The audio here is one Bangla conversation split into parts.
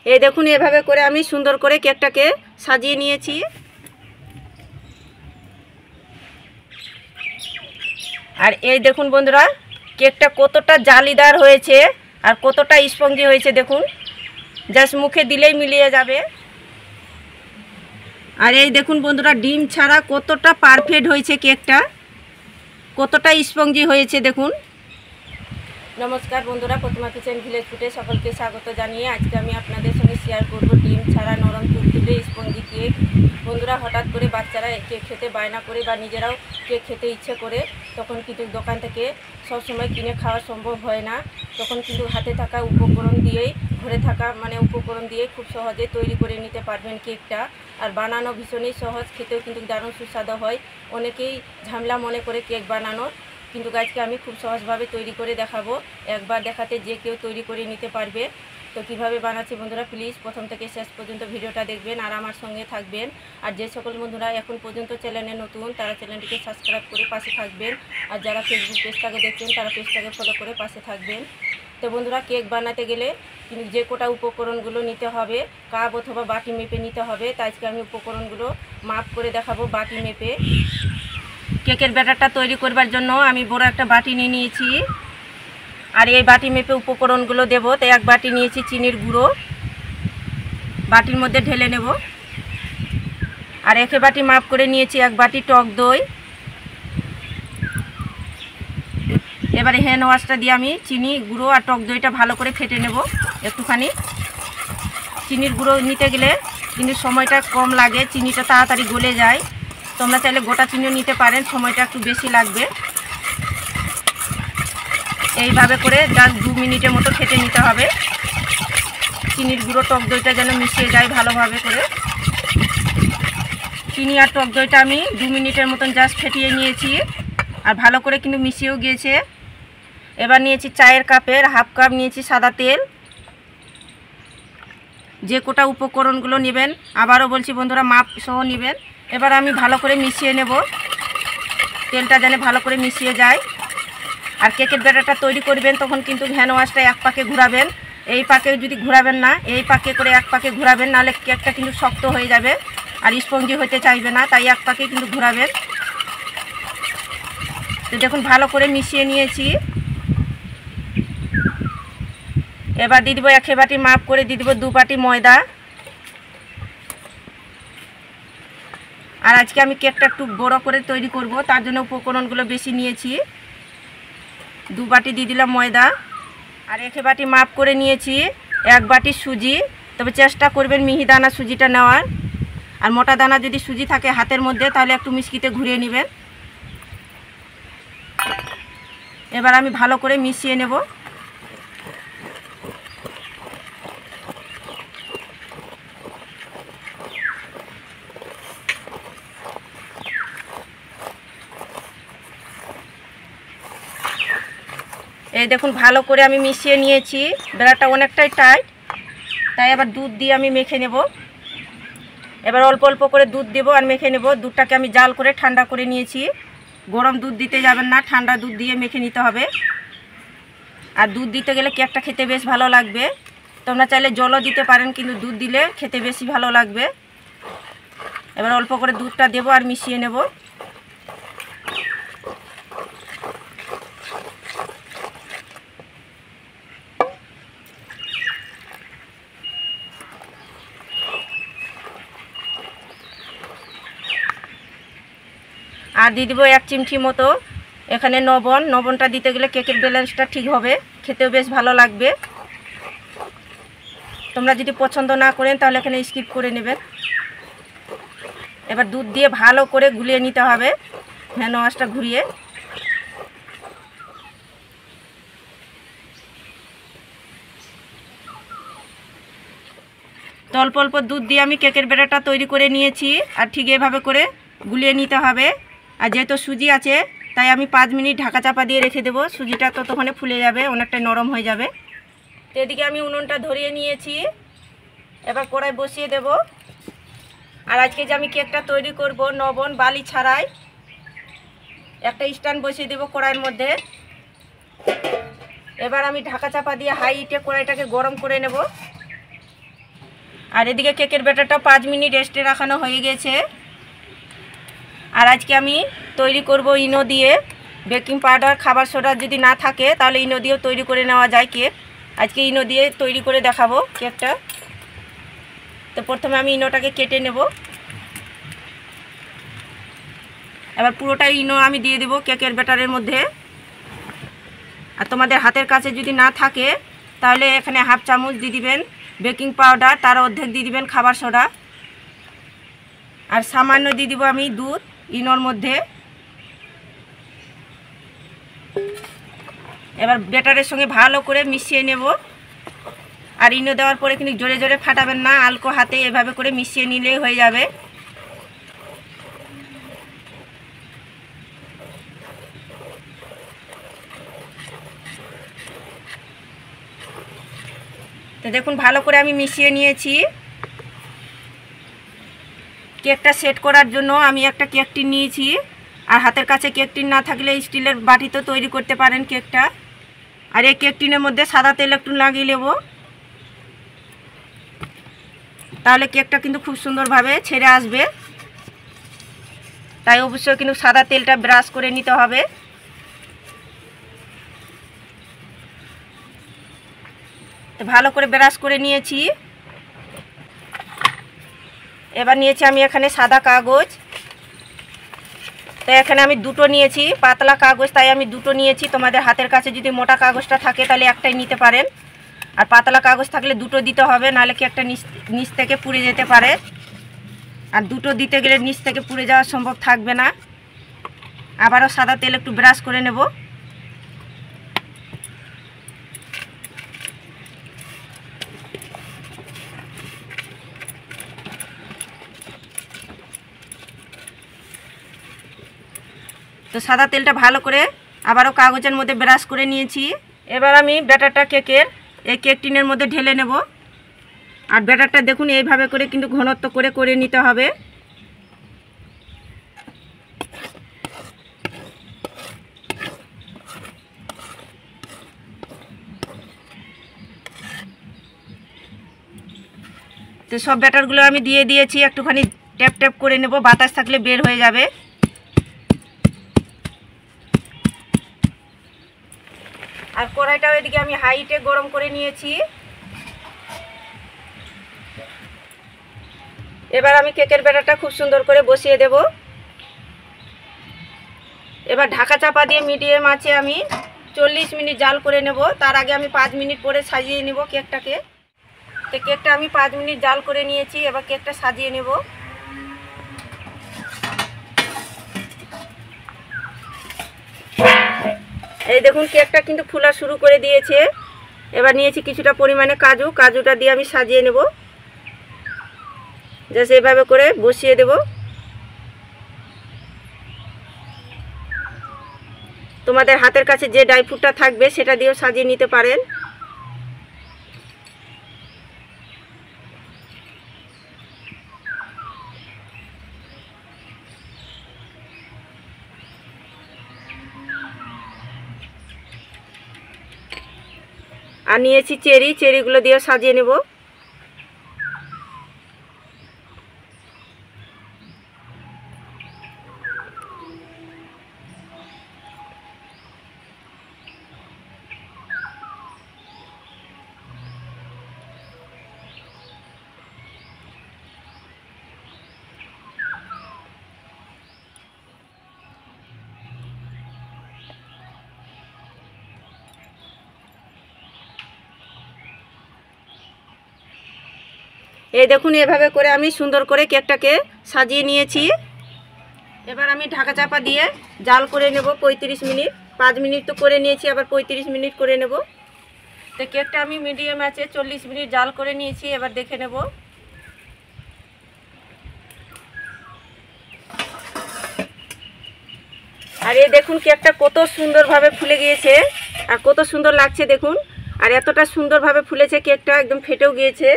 এই দেখুন এভাবে করে আমি সুন্দর করে কেকটাকে সাজিয়ে নিয়েছি। আর এই দেখুন বন্ধুরা কেকটা কতটা জালিদার হয়েছে আর কতটা স্পঞ্জি হয়েছে দেখুন, জাস্ট মুখে দিলেই মিলিয়ে যাবে। আর এই দেখুন বন্ধুরা ডিম ছাড়া কতটা পারফেক্ট হয়েছে কেকটা, কতটা স্পঞ্জি হয়েছে দেখুন। নমস্কার বন্ধুরা, প্রতিমা কিচেন ভিলেজ ফুডে সকলকে স্বাগত জানিয়ে আজকে আমি আপনাদের সঙ্গে শেয়ার করব ডিম ছাড়া নরম তুলতুলে স্পঞ্জি কেক। বন্ধুরা হঠাৎ করে বাচ্চারা কেক খেতে বায়না করে বা নিজেরাও কেক খেতে ইচ্ছে করে, তখন কিন্তু দোকান থেকে সবসময় কিনে খাওয়া সম্ভব হয় না। তখন কিন্তু হাতে থাকা উপকরণ দিয়েই, ঘরে থাকা উপকরণ দিয়ে খুব সহজে তৈরি করে নিতে পারবেন কেকটা। আর বানানো ভীষণই সহজ, খেতেও কিন্তু দারুণ সুস্বাদু হয়। অনেকেই ঝামেলা মনে করে কেক বানানোর, কিন্তু আজকে আমি খুব সহজভাবে তৈরি করে দেখাবো। একবার দেখাতে যে কেউ তৈরি করে নিতে পারবে। তো কিভাবে বানাচ্ছি বন্ধুরা প্লিজ প্রথম থেকে শেষ পর্যন্ত ভিডিওটা দেখবেন আর আমার সঙ্গে থাকবেন। আর যে সকল বন্ধুরা এখন পর্যন্ত চ্যানেলে নতুন তারা চ্যানেলটিকে সাবস্ক্রাইব করে পাশে থাকবেন। আর যারা ফেসবুক পেজটাকে দেখছেন তারা পেজটাকে ফলো করে পাশে থাকবেন। তো বন্ধুরা কেক বানাতে গেলে কিন্তু যে কোটা উপকরণগুলো নিতে হবে কাপ অথবা বাটি মেপে নিতে হবে। তাই আজকে আমি উপকরণগুলো মাপ করে দেখাবো বাটি মেপে। কেকের ব্যাটারটা তৈরি করবার জন্য আমি বড় একটা বাটি নিয়ে নিয়েছি। আর এই বাটি মেপে উপকরণগুলো দেবো। তাই এক বাটি নিয়েছি চিনির গুঁড়ো, বাটির মধ্যে ঢেলে নেব। আর একে বাটি মাপ করে নিয়েছি এক বাটি টক দই। এবারে হ্যান্ড ওয়াশটা দিয়ে আমি চিনি গুঁড়ো আর টক দইটা ভালো করে ফেটে নেব একটুখানি। চিনির গুঁড়ো নিতে গেলে কিন্তু সময়টা কম লাগে, চিনিটা তাড়াতাড়ি গলে যায়। তোমরা চাইলে গোটা চিনিও নিতে পারেন, সময়টা একটু বেশি লাগবে। এইভাবে করে জাস্ট 2 মিনিটের মতো ফেটে নিতে হবে। চিনির গুঁড়ো টক দইটা যেন মিশিয়ে যায় ভালোভাবে করে। চিনি আর টক দইটা আমি 2 মিনিটের মতন জাস্ট ফেটিয়ে নিয়েছি আর ভালো করে কিন্তু মিশিয়েও গিয়েছে। এবার নিয়েছি চায়ের কাপের হাফ কাপ নিয়েছি সাদা তেল। যে কোটা উপকরণগুলো নেবেন আবারও বলছি বন্ধুরা মাপ সহ নেবেন। এবার আমি ভালো করে মিশিয়ে নেব, তেলটা যেন ভালো করে মিশিয়ে যায়। আর কেকের ব্যাটারটা তৈরি করবেন তখন কিন্তু হ্যান্ড ওয়াশটা এক পাকে ঘোরাবেন। এই পাকে যদি ঘোরাবেন না, এই পাকে করে এক পাকে ঘোরাবেন, নাহলে কেকটা কিন্তু শক্ত হয়ে যাবে আর স্পঞ্জি হতে চাইবে না। তাই এক পাকে কিন্তু ঘোরাবেন। তো দেখুন ভালো করে মিশিয়ে নিয়েছি। এবার দিয়ে দেবো এক বাটি মাপ করে দিয়ে দেবো 2 বাটি ময়দা। আর আজকে আমি কেকটা একটু বড় করে তৈরি করব, তার জন্য উপকরণগুলো বেশি নিয়েছি। 2 বাটি দিয়ে দিলাম ময়দা। আর এক বাটি মাপ করে নিয়েছি 1 বাটি সুজি। তবে চেষ্টা করবেন মিহি দানা সুজিটা নেওয়ার। আর মোটা দানা যদি সুজি থাকে হাতের মধ্যে তাহলে একটু মিষ্টিতে ঘুরিয়ে নেবেন। এবার আমি ভালো করে মিশিয়ে নেব। এই দেখুন ভালো করে আমি মিশিয়ে নিয়েছি। ব্যাটারটা অনেকটাই টাইট, তাই আবার দুধ দিয়ে আমি মেখে নেব। এবার অল্প অল্প করে দুধ দেবো আর মেখে নেব। দুধটাকে আমি জাল করে ঠান্ডা করে নিয়েছি। গরম দুধ দিতে যাবেন না, ঠান্ডা দুধ দিয়ে মেখে নিতে হবে। আর দুধ দিতে গেলে কেকটা খেতে বেশ ভালো লাগবে। তোমরা চাইলে জলও দিতে পারেন, কিন্তু দুধ দিলে খেতে বেশি ভালো লাগবে। এবার অল্প করে দুধটা দেবো আর মিশিয়ে নেব। আর দিয়ে দেবো 1 চিমটি মতো এখানে লবণ। লবণটা দিতে গেলে কেকের ব্যালেন্সটা ঠিক হবে, খেতেও বেশ ভালো লাগবে। তোমরা যদি পছন্দ না করেন তাহলে এখানে স্কিপ করে নেবেন। এবার দুধ দিয়ে ভালো করে গুলিয়ে নিতে হবে হ্যান্ড ওয়াশটা ঘুরিয়ে। তো অল্প অল্প দুধ দিয়ে আমি কেকের ব্যাটারটা তৈরি করে নিয়েছি। আর ঠিক এভাবে করে গুলিয়ে নিতে হবে। আর যেহেতু সুজি আছে তাই আমি 5 মিনিট ঢাকা চাপা দিয়ে রেখে দেবো। সুজিটা ততক্ষণে ফুলে যাবে, অনেকটা নরম হয়ে যাবে। তো এদিকে আমি উনুনটা ধরিয়ে নিয়েছি। এবার কড়াই বসিয়ে দেব। আর আজকে যে আমি কেকটা তৈরি করব লবণ বালি ছাড়াই, একটা স্ট্যান্ড বসিয়ে দেব কড়াইয়ের মধ্যে। এবার আমি ঢাকা চাপা দিয়ে হাই হিটে কড়াইটাকে গরম করে নেব। আর এদিকে কেকের ব্যাটারটা 5 মিনিট রেস্টে রাখানো হয়ে গেছে। আর আজকে আমি তৈরি করব ইনো দিয়ে। বেকিং পাউডার, খাবার সোডা যদি না থাকে তাহলে ইনো দিয়েও তৈরি করে নেওয়া যায় কেক। আজকে ইনো দিয়ে তৈরি করে দেখাবো কেকটা। তো প্রথমে আমি ইনোটাকে কেটে নেব। এবার পুরোটা ইনো আমি দিয়ে দেব কেকের ব্যাটারের মধ্যে। আর তোমাদের হাতের কাছে যদি না থাকে তাহলে এখানে হাফ চামচ দিয়ে দিবেন বেকিং পাউডার, তার অর্ধেক দিয়ে দিবেন খাবার সোডা, আর সামান্য দিয়ে দিব আমি দুধ ইনোর মধ্যে। এবার ব্যাটারের সঙ্গে ভালো করে মিশিয়ে নেব। আর ইনো দেওয়ার পরে কিন্তু জোরে জোরে ফাটাবেন না, আলতো হাতে এভাবে করে মিশিয়ে নিলেই হয়ে যাবে। তো দেখুন ভালো করে আমি মিশিয়ে নিয়েছি। কেকটা সেট করার জন্য আমি একটা কেক টিন নিয়েছি। আর হাতের কাছে কেক টিন না থাকলে স্টিলের বাটিতে তৈরি করতে পারেন কেকটা। আর এই কেক টিনের মধ্যে সাদা তেল একটু লাগিয়ে নেব, তাহলে কেকটা কিন্তু খুব সুন্দরভাবে ছেড়ে আসবে। তাই অবশ্যই কিন্তু সাদা তেলটা ব্রাশ করে নিতে হবে। তো ভালো করে ব্রাশ করে নিয়েছি। এবার নিয়েছি আমি এখানে সাদা কাগজ। তো এখানে আমি দুটো নিয়েছি, পাতলা কাগজ, তাই আমি দুটো নিয়েছি। তোমাদের হাতের কাছে যদি মোটা কাগজটা থাকে তাহলে একটাই নিতে পারেন, আর পাতলা কাগজ থাকলে দুটো দিতে হবে, নাহলে কি একটা নিচ থেকে পুড়ে যেতে পারে। আর দুটো দিতে গেলে নিচ থেকে পুড়ে যাওয়া সম্ভব থাকবে না। আবারও সাদা তেল একটু ব্রাশ করে নেব। তো সাদা তেলটা ভালো করে আবারও কাগজের মধ্যে ব্রাশ করে নিয়েছি। এবার আমি ব্যাটারটা কেকের এই কেক টিনের মধ্যে ঢেলে নেব। আর ব্যাটারটা দেখুন এইভাবে করে কিন্তু ঘনত্ব করে করে নিতে হবে। তো সব ব্যাটারগুলো আমি দিয়ে দিয়েছি, একটুখানি ট্যাপ ট্যাপ করে নেব, বাতাস থাকলে বের হয়ে যাবে। আর কড়াইটাও এদিকে আমি হাইটে গরম করে নিয়েছি। এবার আমি কেকের ব্যাটারটা খুব সুন্দর করে বসিয়ে দেব। এবার ঢাকা চাপা দিয়ে মিডিয়াম আঁচে আমি 40 মিনিট জাল করে নেব। তার আগে আমি 5 মিনিট পরে সাজিয়ে নেব কেকটাকে। তো কেকটা আমি 5 মিনিট জাল করে নিয়েছি। এবার কেকটা সাজিয়ে নেব। এই দেখুন কেকটা কিন্তু ফোলা শুরু করে দিয়েছে। এবার নিয়েছি কিছুটা পরিমাণে কাজু, কাজুটা দিয়ে আমি সাজিয়ে নেব। জাস্ট এইভাবে করে বসিয়ে দেব। তোমাদের হাতের কাছে যে ড্রাই ফ্রুটটা থাকবে সেটা দিয়েও সাজিয়ে নিতে পারেন। আর নিয়েছি চেরি, চেরিগুলো দিয়ে সাজিয়ে নেব। এই দেখুন এভাবে করে আমি সুন্দর করে কেকটাকে সাজিয়ে নিয়েছি। এবার আমি ঢাকা চাপা দিয়ে জাল করে নেব 35 মিনিট। 5 মিনিট তো করে নিয়েছি, আবার 35 মিনিট করে নেব। তো কেকটা আমি মিডিয়াম আঁচে 40 মিনিট জাল করে নিয়েছি। এবার দেখে নেব। আর এই দেখুন কেকটা কত সুন্দরভাবে ফুলে গিয়েছে আর কত সুন্দর লাগছে দেখুন। আর এতটা সুন্দরভাবে ফুলেছে কেকটা, একদম ফেটেও গিয়েছে।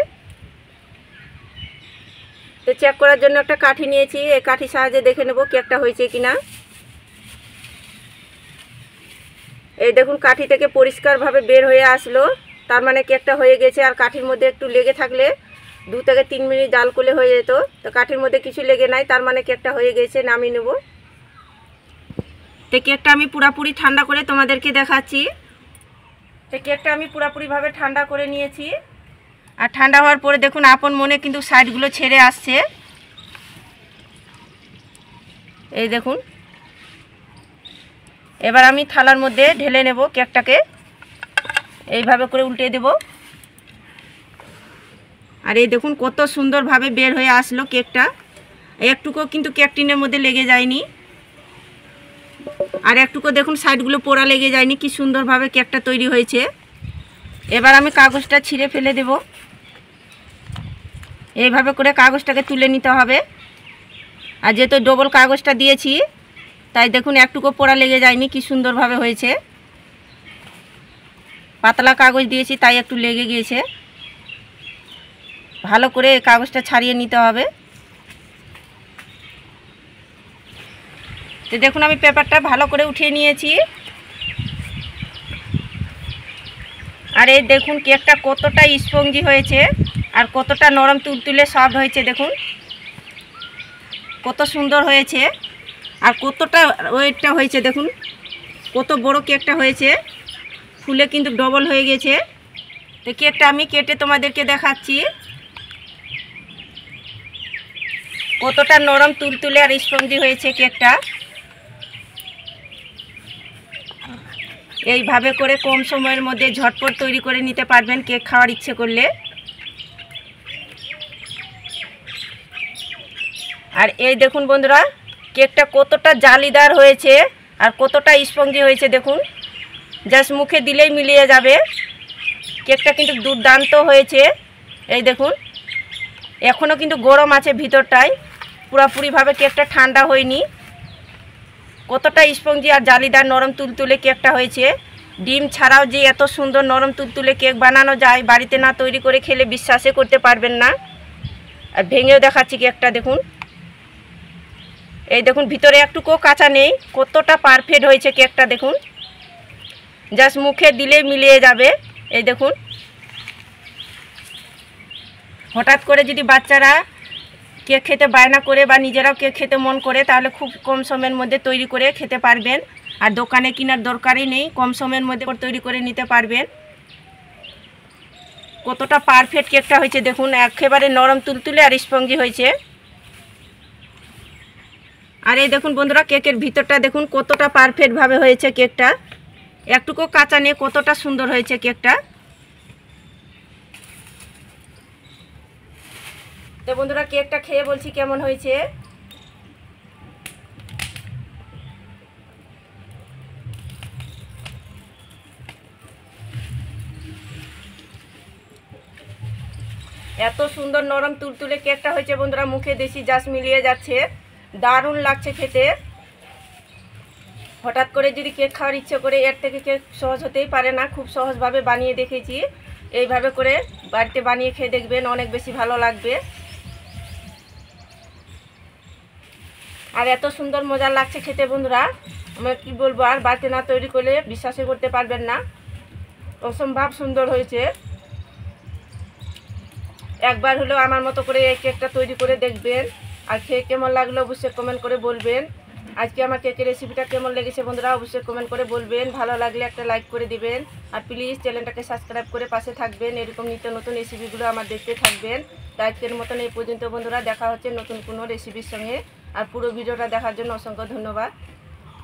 তো চেক করার জন্য একটা কাঠি নিয়েছি, এই কাঠির সাহায্যে দেখে নেব কেকটা হয়েছে কিনা। এই দেখুন কাঠি থেকে পরিষ্কারভাবে বের হয়ে আসলো, তার মানে কেকটা হয়ে গেছে। আর কাঠির মধ্যে একটু লেগে থাকলে 2 থেকে 3 মিনিট জাল করলে হয়ে যেত। তো কাঠির মধ্যে কিছু লেগে নাই, তার মানে কেকটা হয়ে গেছে, নামিয়ে নেব। তো কেকটা আমি পুরোপুরি ঠান্ডা করে তোমাদেরকে দেখাচ্ছি। তো কেকটা আমি পুরোপুরিভাবে ঠান্ডা করে নিয়েছি। আর ঠান্ডা হওয়ার পরে দেখুন আপন মনে কিন্তু সাইডগুলো ছেড়ে আসছে। এই দেখুন, এবার আমি থালার মধ্যে ঢেলে নেব কেকটাকে, এইভাবে করে উল্টে দেব। আর এই দেখুন কত সুন্দরভাবে বের হয়ে আসলো কেকটা, একটুকু কিন্তু কেক টিনের মধ্যে লেগে যায়নি। আর একটুকু দেখুন সাইডগুলো পোড়া লেগে যায়নি, কি সুন্দরভাবে কেকটা তৈরি হয়েছে। এবার আমি কাগজটা ছিঁড়ে ফেলে দেব। এইভাবে করে কাগজটাকে তুলে নিতে হবে। আর যেহেতু ডবল কাগজটা দিয়েছি তাই দেখুন একটুকু পোড়া লেগে যায়নি, কি সুন্দরভাবে হয়েছে। পাতলা কাগজ দিয়েছি তাই একটু লেগে গিয়েছে। ভালো করে কাগজটা ছাড়িয়ে নিতে হবে। তো দেখুন আমি পেপারটা ভালো করে উঠিয়ে নিয়েছি। আর এই দেখুন কেকটা কতটা স্পঞ্জি হয়েছে আর কতটা নরম তুলতুলে সফট হয়েছে। দেখুন কত সুন্দর হয়েছে আর কতটা ওয়েটটা হয়েছে। দেখুন কত বড় কেকটা হয়েছে, ফুলে কিন্তু ডবল হয়ে গেছে। তো কেকটা আমি কেটে তোমাদেরকে দেখাচ্ছি কতটা নরম তুলতুলে আর স্পঞ্জি হয়েছে কেকটা। এইভাবে করে কম সময়ের মধ্যে ঝটপট তৈরি করে নিতে পারবেন কেক খাওয়ার ইচ্ছে করলে। আর এই দেখুন বন্ধুরা কেকটা কতটা জালিদার হয়েছে আর কতটা স্পঞ্জি হয়েছে। দেখুন জাস্ট মুখে দিলেই মিলিয়ে যাবে। কেকটা কিন্তু দুর্দান্ত হয়েছে। এই দেখুন এখনও কিন্তু গরম আছে ভিতরটায়, পুরোপুরিভাবে কেকটা ঠান্ডা হয়নি। কতটা স্পঞ্জি আর জালিদার নরম তুলতুলে কেকটা হয়েছে। ডিম ছাড়াও যে এত সুন্দর নরম তুলতুলে কেক বানানো যায়, বাড়িতে না তৈরি করে খেলে বিশ্বাসই করতে পারবেন না। আর ভেঙেও দেখাচ্ছি কেকটা দেখুন। এই দেখুন ভিতরে একটুকুও কাঁচা নেই, কতটা পারফেক্ট হয়েছে কেকটা। দেখুন জাস্ট মুখে দিলে মিলিয়ে যাবে। এই দেখুন হঠাৎ করে যদি বাচ্চারা কেক খেতে বায়না করে বা নিজেরাও কেক খেতে মন করে তাহলে খুব কম সময়ের মধ্যে তৈরি করে খেতে পারবেন। আর দোকানে কেনার দরকারই নেই, কম সময়ের মধ্যে তৈরি করে নিতে পারবেন। কতটা পারফেক্ট কেকটা হয়েছে দেখুন, একেবারে নরম তুলতুলে আর স্পঞ্জি হয়েছে। আর এই দেখুন বন্ধুরা কেকের ভিতরটা দেখুন কতটা পারফেক্টভাবে হয়েছে কেকটা, একটুকু কাঁচা নেই, কতটা সুন্দর হয়েছে কেকটা। তো বন্ধুরা কেকটা খেয়ে বলছি কেমন হয়েছে। এত সুন্দর নরম তুলতুলে কেকটা হয়েছে বন্ধুরা, মুখে দেশি জাস্ট মিলিয়ে যাচ্ছে, দারুণ লাগছে খেতে। হঠাৎ করে যদি কেক খাওয়ার ইচ্ছে করে এর থেকে কেক সহজ হতেই পারে না, খুব সহজভাবে বানিয়ে দেখেছি। এইভাবে করে বাড়িতে বানিয়ে খেয়ে দেখবেন, অনেক বেশি ভালো লাগবে। আর এত সুন্দর মজা লাগছে খেতে বন্ধুরা, আমি কি বলবো, আর বাড়িতে না তৈরি করলে বিশ্বাসই করতে পারবেন না, অসম্ভব সুন্দর হয়েছে। একবার হলেও আমার মতো করে এই কেকটা তৈরি করে দেখবেন। আর খেয়ে কেমন লাগলো অবশ্যই কমেন্ট করে বলবেন। আজকে আমার কেকের রেসিপিটা কেমন লেগেছে বন্ধুরা অবশ্যই কমেন্ট করে বলবেন। ভালো লাগলে একটা লাইক করে দিবেন আর প্লিজ চ্যানেলটাকে সাবস্ক্রাইব করে পাশে থাকবেন। এরকম নিত্য নতুন রেসিপিগুলো আমার দেখতে থাকবেন। তো আজকের মতন এই পর্যন্ত বন্ধুরা, দেখা হচ্ছে নতুন কোনো রেসিপির সঙ্গে। আর পুরো ভিডিওটা দেখার জন্য অসংখ্য ধন্যবাদ।